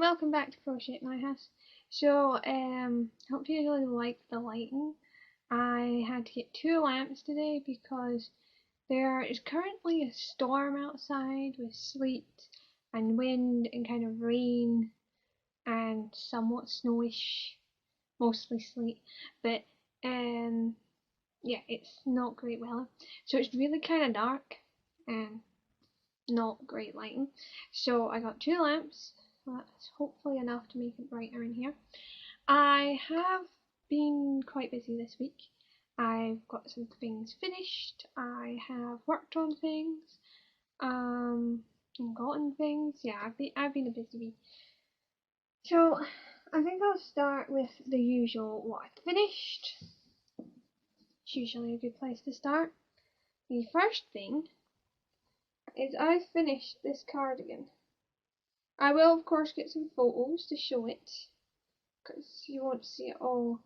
welcome back to Crochet at My House. So, hope you really liked the lighting. I had to get 2 lamps today because there is currently a storm outside with sleet and wind and kind of rain and somewhat snowish, mostly sleet, but yeah, it's not great weather. So it's really kind of dark and not great lighting. So I got 2 lamps. That's hopefully enough to make it brighter in here. I have been quite busy this week. I've got some things finished. I have worked on things, and gotten things. Yeah, I've been a busy week. So I think I'll start with the usual what I finished. It's usually a good place to start. The first thing is I finished this cardigan. I will of course get some photos to show it, because you won't see it all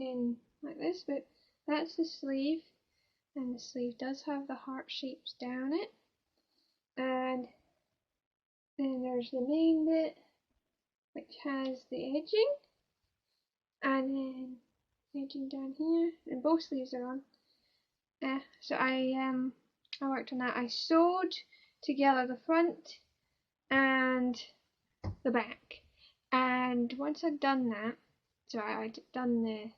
in like this, but that's the sleeve, and the sleeve does have the heart shapes down it, and then there's the main bit which has the edging, and then edging down here, and both sleeves are on. So I worked on that. I sewed together the front and the back, and once I'd done that, so I'd done the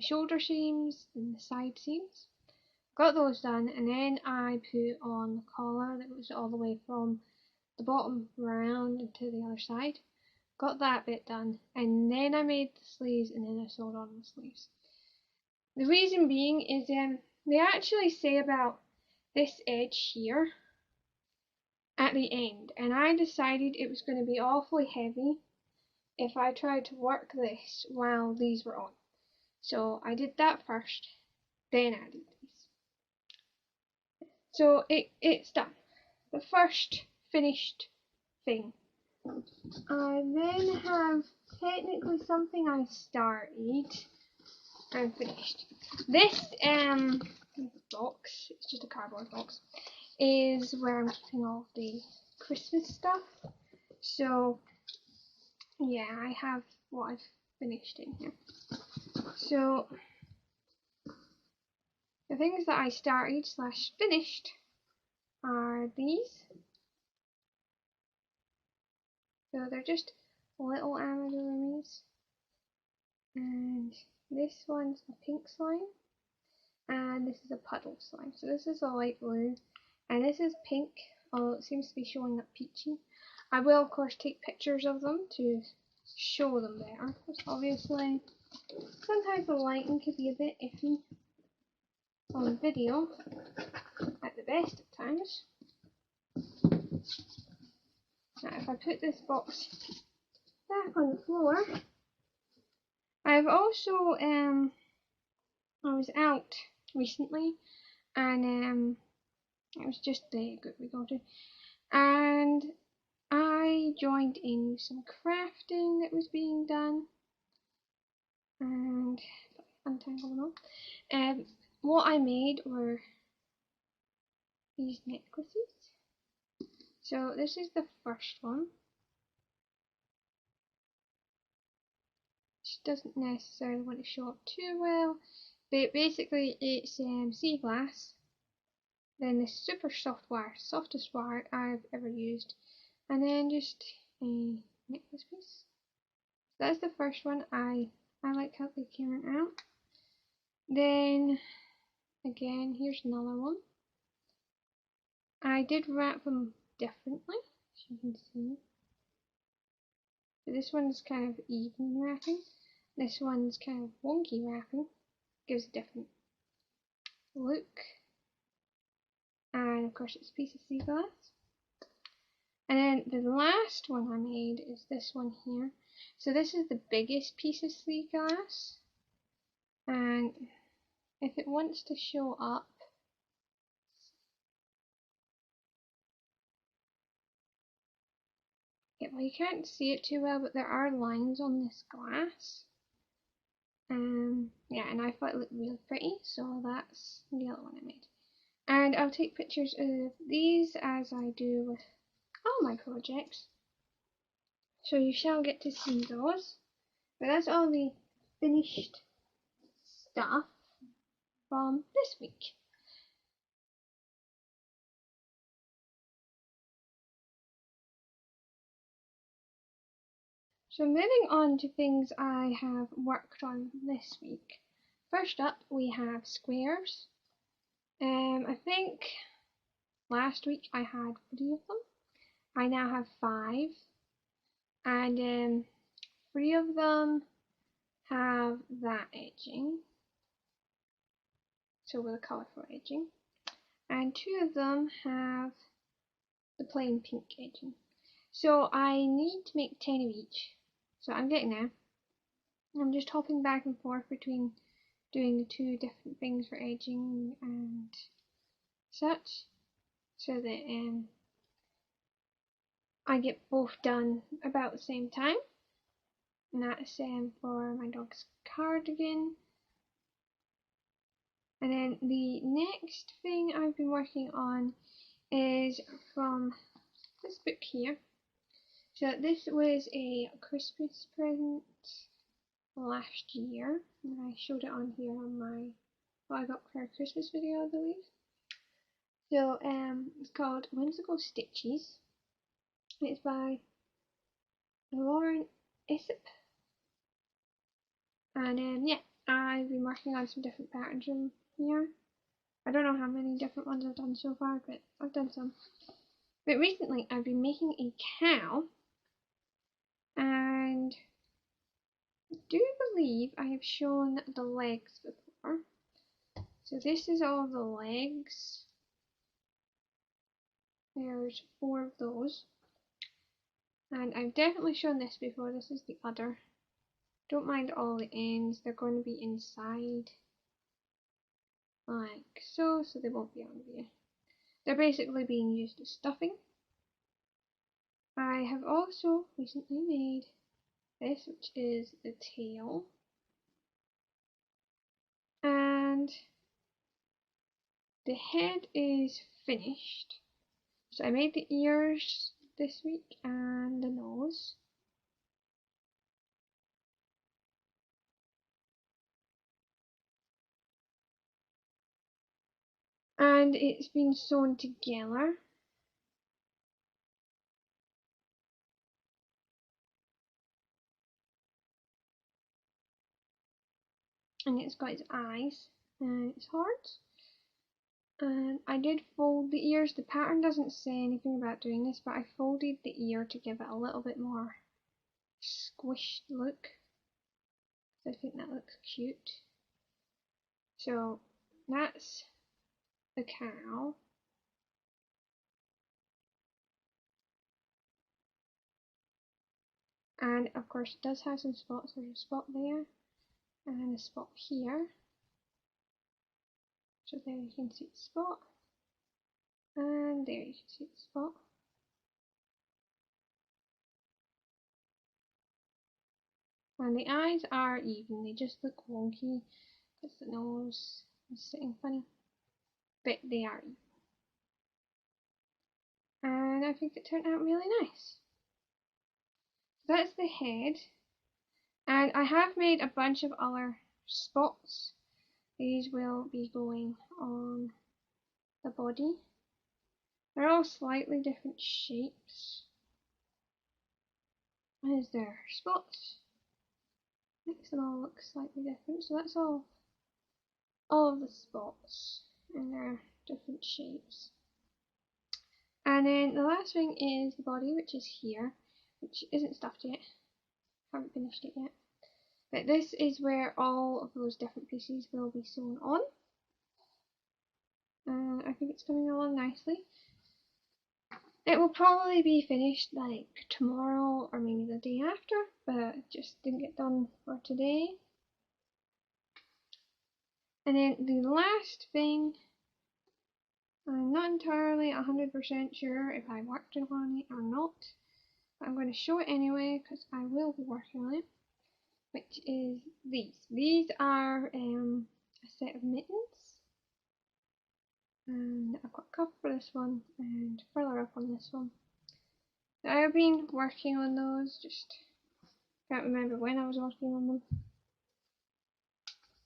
shoulder seams and the side seams, got those done, and then I put on the collar that was all the way from the bottom round and to the other side, got that bit done, and then I made the sleeves, and then I sewed on the sleeves. The reason being is they actually say about this edge here at the end, and I decided it was going to be awfully heavy if I tried to work this while these were on. So I did that first, then added these. So it's done. The first finished thing. I then have technically something I started and finished. This box, it's just a cardboard box, is where I'm keeping all the Christmas stuff. So yeah, I have what I've finished in here. So the things that I started / finished are these. So they're just little amigurumis, and this one's a pink slime, and this is a puddle slime. So this is a light blue, and this is pink, although it seems to be showing up peachy. I will of course take pictures of them to show them better, because obviously sometimes the lighting could be a bit iffy on video at the best of times. Now if I put this box back on the floor, I've also I was out recently, and it was just the group we go to, and I joined in with some crafting that was being done, and untangle them all. What I made were these necklaces. So this is the first one. Which doesn't necessarily want to show up too well, but basically it's sea glass, then this super soft wire, softest wire I've ever used, and then just a necklace piece. So that's the first one. I like how they came out. Then again, here's another one. I did wrap them differently, as you can see. So this one's kind of even wrapping. This one's kind of wonky wrapping. Gives a different look. And of course it's a piece of sea glass. And then the last one I made is this one here. So this is the biggest piece of sea glass. And if it wants to show up, yeah, well you can't see it too well, but there are lines on this glass. Yeah, and I thought it looked really pretty, so that's the other one I made. And I'll take pictures of these as I do with all my projects So you shall get to see those. But that's all the finished stuff from this week. So moving on to things I have worked on this week. First up we have squares. I think last week I had 3 of them. I now have 5, and 3 of them have that edging, so with a colourful edging, and 2 of them have the plain pink edging. So I need to make 10 of each. So I'm getting there. I'm just hopping back and forth between doing the 2 different things for edging and such, so that I get both done about the same time. And that's for my dog's cardigan. And then the next thing I've been working on is from this book here. So this was a Christmas present last year, and I showed it on here on my what I got for a Christmas video, I believe. So it's called Whimsical Stitches. It's by Lauren Isip. And yeah, I've been working on some different patterns in here. I don't know how many different ones I've done so far, but I've done some. But recently I've been making a cow, and I do believe I have shown the legs before. So this is all the legs. There's 4 of those. And I've definitely shown this before. This is the udder. Don't mind all the ends, they're going to be inside like so they won't be on view. They're basically being used as stuffing. I have also recently made this, which is the tail, and the head is finished. So I made the ears this week and the nose. And it's been sewn together. And it's got its eyes and its heart. And I did fold the ears. The pattern doesn't say anything about doing this, but I folded the ear to give it a little bit more squished look. I think that looks cute. So that's the cow. And of course it does have some spots. There's a spot there and a spot here. So there you can see the spot. And there you can see the spot. And the eyes are even, they just look wonky because the nose is sitting funny. But they are even. And I think it turned out really nice. That's the head. And I have made a bunch of other spots. These will be going on the body. They're all slightly different shapes. Is there spots? Makes them all look slightly different. So that's all of the spots, and they're different shapes. And then the last thing is the body, which is here, which isn't stuffed yet. Haven't finished it yet. But this is where all of those different pieces will be sewn on. And I think it's coming along nicely. It will probably be finished like tomorrow or maybe the day after, but it just didn't get done for today. And then the last thing, I'm not entirely 100% sure if I worked on it or not, but I'm going to show it anyway because I will be working on it, which is these. These are a set of mittens, and I've got a cup for this one and further up on this one. I've been working on those, just can't remember when I was working on them.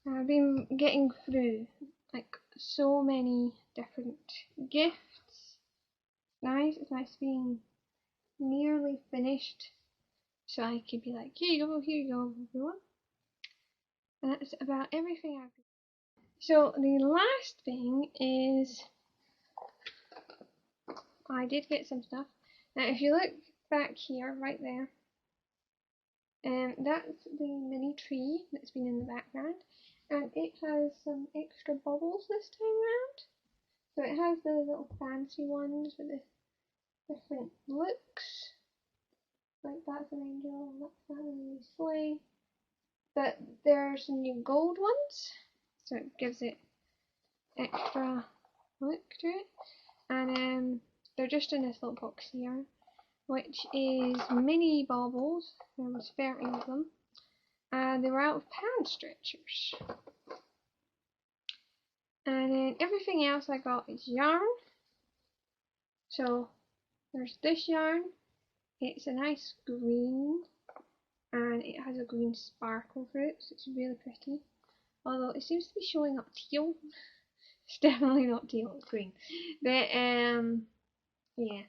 I've been getting through like so many different gifts. It's nice being nearly finished, so I could be like, here you go, everyone. And that's about everything I've been. So the last thing is I did get some stuff. Now if you look back here, right there, that's the mini tree that's been in the background, and it has some extra bubbles this time around. So it has the little fancy ones with the different looks. Like that's an angel, and that's not really a sleigh. But there's some new gold ones, so it gives it extra look to it. And they're just in this little box here, which is mini baubles. There was 30 of them, and they were out of pan stretchers. And then everything else I got is yarn. So there's this yarn. It's a nice green, and it has a green sparkle through it, so it's really pretty. Although it seems to be showing up teal. It's definitely not teal, it's green. But yeah.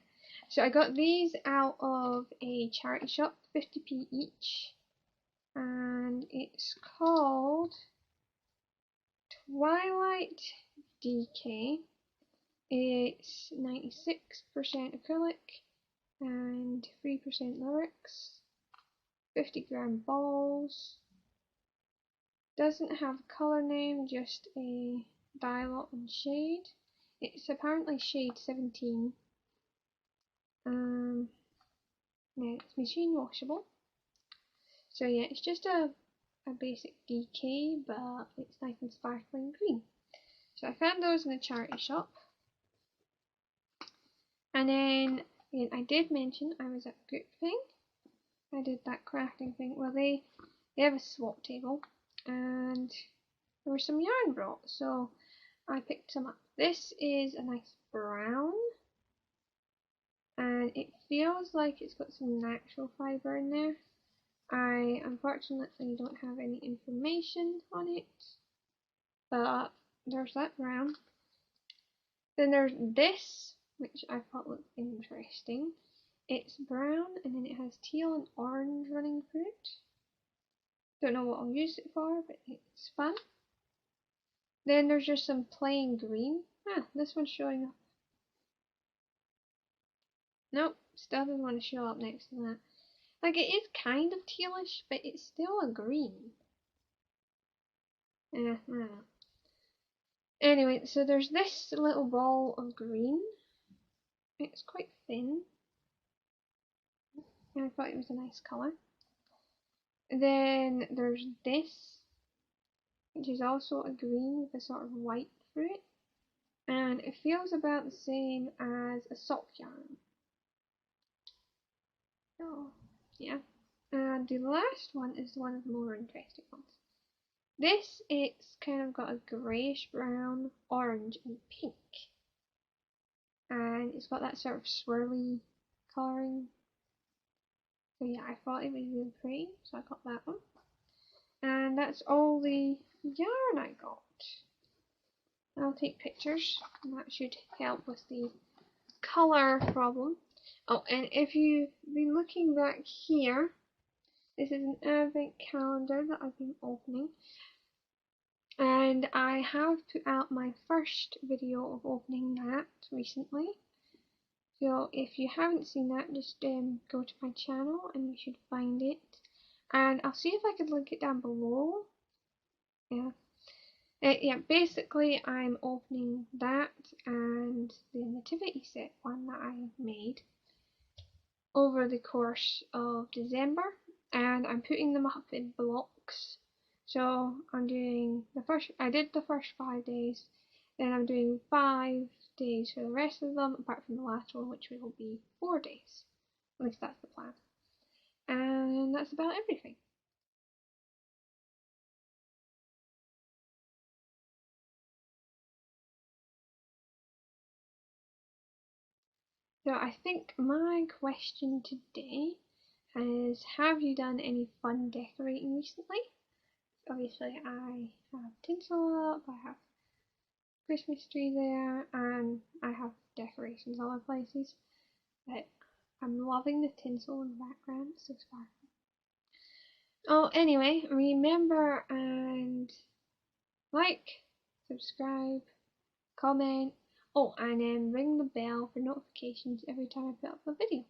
So I got these out of a charity shop, 50p each, and it's called Twilight DK. It's 96% acrylic and 3% lyrics, 50-gram balls. Doesn't have a colour name, just a dial and shade. It's apparently shade 17. Yeah, it's machine washable. So yeah, it's just a basic DK, but it's nice and sparkling green. So I found those in the charity shop. And then again, I did mention I was at a group thing. I did that crafting thing. Well, they have a swap table, and there was some yarn brought, so I picked some up. This is a nice brown, and it feels like it's got some natural fibre in there. I unfortunately don't have any information on it, but there's that brown. Then there's this, which I thought looked interesting. It's brown, and then it has teal and orange running through it. Don't know what I'll use it for, but it's fun. Then there's just some plain green. This one's showing up. Nope, still doesn't want to show up next to that. Like, it is kind of tealish, but it's still a green. I don't know. Anyway, so there's this little ball of green. It's quite thin, and I thought it was a nice colour. Then there's this, which is also a green with a sort of white through it, and it feels about the same as a sock yarn. Oh, yeah. And the last one is one of the more interesting ones. This, it's kind of got a greyish brown, orange and pink, and it's got that sort of swirly colouring. So yeah, I thought it was really pretty, so I got that one. And that's all the yarn I got. I'll take pictures, and that should help with the colour problem. Oh, and if you've been looking back here, this is an advent calendar that I've been opening. And I have put out my first video of opening that recently. So if you haven't seen that, just go to my channel and you should find it. And I'll see if I can link it down below. Yeah. Yeah, basically I'm opening that and the nativity set one that I made over the course of December, and I'm putting them up in blocks. So I'm doing I did the first 5 days, then I'm doing 5 days for the rest of them, apart from the last one, which will be 4 days. At least that's the plan. And that's about everything. So I think my question today is, have you done any fun decorating recently? Obviously I have tinsel up, I have Christmas tree there, and I have decorations other places, but I'm loving the tinsel in the background, it's so sparkly. Oh, anyway, remember and like, subscribe, comment, oh, and then ring the bell for notifications every time I put up a video.